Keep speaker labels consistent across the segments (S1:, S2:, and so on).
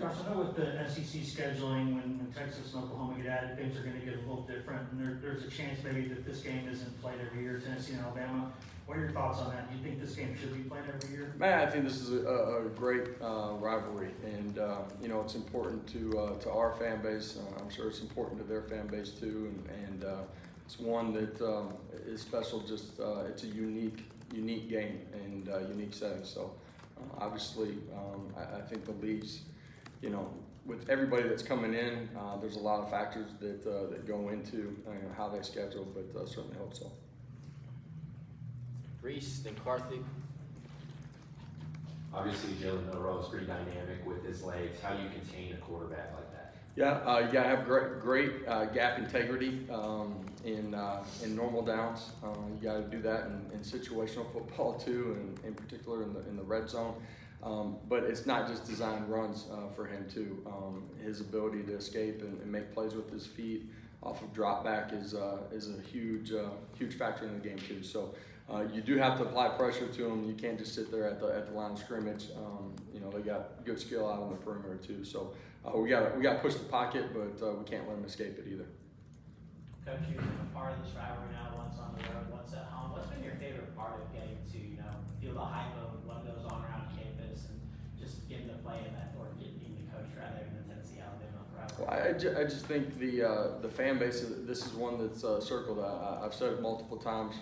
S1: Josh, I know with the SEC scheduling, when Texas and Oklahoma get added, things are going to get a little different, and there's a chance maybe that this game isn't played every year, Tennessee and Alabama. What are your thoughts on that? Do you think this game should be played every year?
S2: Man, I think this is a great rivalry, and you know, it's important to our fan base. I'm sure it's important to their fan base too, and it's one that is special. Just it's a unique game and unique setting. So obviously, I think the leagues, you know, with everybody that's coming in, there's a lot of factors that go into how they schedule, but certainly hope so.
S3: Reese, then Carthy.
S4: Obviously, Jalen Milroe is pretty dynamic with his legs. How do you contain a quarterback like that?
S2: Yeah, you gotta have great gap integrity in normal downs. You gotta do that in situational football too, and in particular in the red zone. But it's not just design runs for him too. His ability to escape and make plays with his feet off of drop back is a huge factor in the game too. So you do have to apply pressure to him. You can't just sit there at the line of scrimmage. You know, they got good skill out on the perimeter too. So we got to push the pocket, but we can't let him escape it either.
S5: Coach, you've been a part of this rivalry now, once on the road, once at home. What's been your favorite part of getting to, you know, feel the hype of what goes on around campus and just getting to play in that, or getting to coach rather in the Tennessee Alabama rivalry?
S2: Well, I just think the fan base, this is one that's circled. I've said it multiple times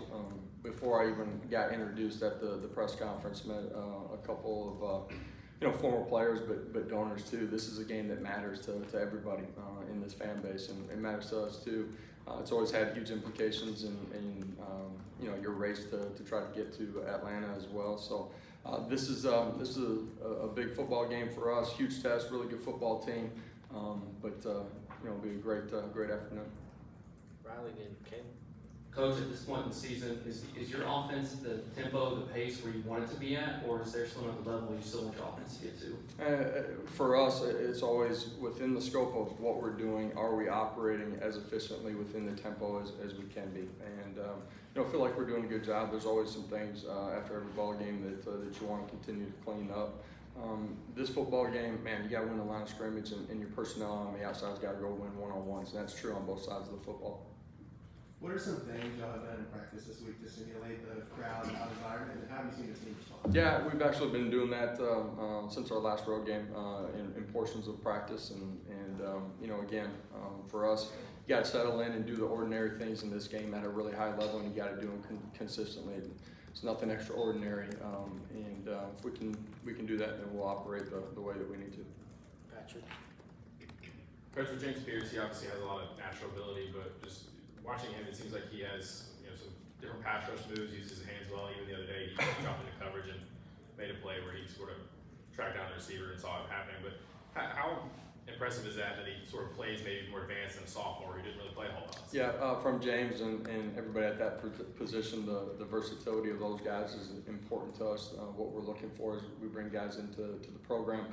S2: before I even got introduced at the press conference. Met a couple of you know, former players, but donors too. This is a game that matters to everybody in this fan base, and it matters to us too. It's always had huge implications in you know, your race to try to get to Atlanta as well. So this is a big football game for us. Huge test, really good football team. But you know, it'll be a great afternoon.
S3: Riley, then Ken.
S4: Coach, at this point in the season, is your offense the tempo, the pace where you want it to be at, or is there still another level you still want your offense to get to?
S2: For us, it's always within the scope of what we're doing. Are we operating as efficiently within the tempo as we can be? And you know, I feel like we're doing a good job. There's always some things after every ball game that you want to continue to clean up. This football game, man, you got to win the line of scrimmage, and your personnel on the outside's got to go win one-on-ones, and that's true on both sides of the football.
S6: What are some things y'all have done in practice this week to simulate the crowd and our environment, and how have you seen the team respond?
S2: Yeah, we've actually been doing that since our last road game in portions of practice, and you know, again, for us, you got to settle in and do the ordinary things in this game at a really high level, and you got to do them consistently. It's nothing extraordinary, and if we can do that, then we'll operate the way that we need to.
S3: Patrick.
S7: Coach, with James Pierce, he obviously has a lot of natural ability, but just watching him, it seems like he has, you know, some different pass rush moves, uses his hands well. Even the other day, he dropped into coverage and made a play where he sort of tracked down the receiver and saw it happening. But how impressive is that he sort of plays maybe more advanced than a sophomore? He didn't really play a whole lot.
S2: Yeah, from James and everybody at that position, the versatility of those guys is important to us. What we're looking for is we bring guys into the program.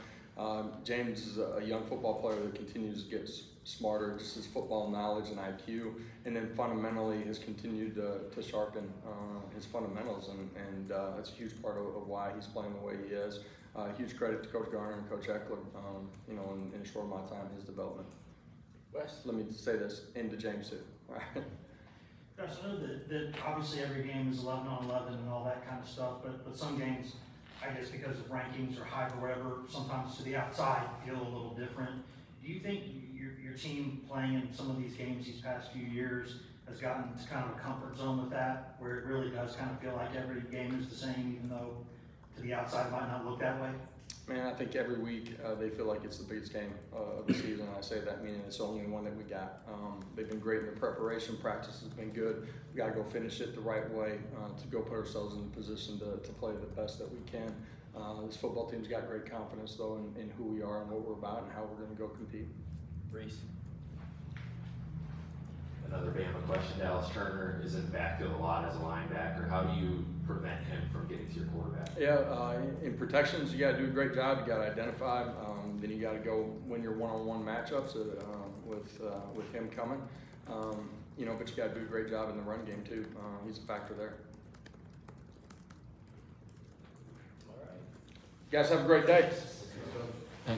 S2: James is a young football player that continues to get smarter, just his football knowledge and IQ, and then fundamentally has continued to sharpen his fundamentals, and that's a huge part of why he's playing the way he is. Huge credit to Coach Garner and Coach Eckler, you know, in a short amount of time, his development.
S3: Wes.
S2: Let me say this, into James too.
S1: Josh, I know that obviously every game is 11 on 11 and all that kind of stuff, but some games, I guess because of rankings or hype or whatever, sometimes to the outside feel a little different. Do you think your team playing in some of these games these past few years has gotten to kind of a comfort zone with that, where it really does kind of feel like every game is the same, even though to the outside it might not look that way?
S2: Man, I think every week they feel like it's the biggest game of the season. I say that meaning it's the only one that we got. They've been great in the preparation. Practice has been good. We got to go finish it the right way to go put ourselves in a position to play the best that we can. This football team's got great confidence, though, in who we are and what we're about and how we're going to go compete.
S3: Reese.
S4: Another Bama question. Dallas Turner is in the backfield a lot as a linebacker. How do you prevent him from getting to your quarterback?
S2: Yeah, in protections, you got to do a great job. You got to identify him. Then you got to go win your one-on-one matchups with him coming. You know, but you got to do a great job in the run game too. He's a factor there.
S3: All right.
S2: You guys have a great day.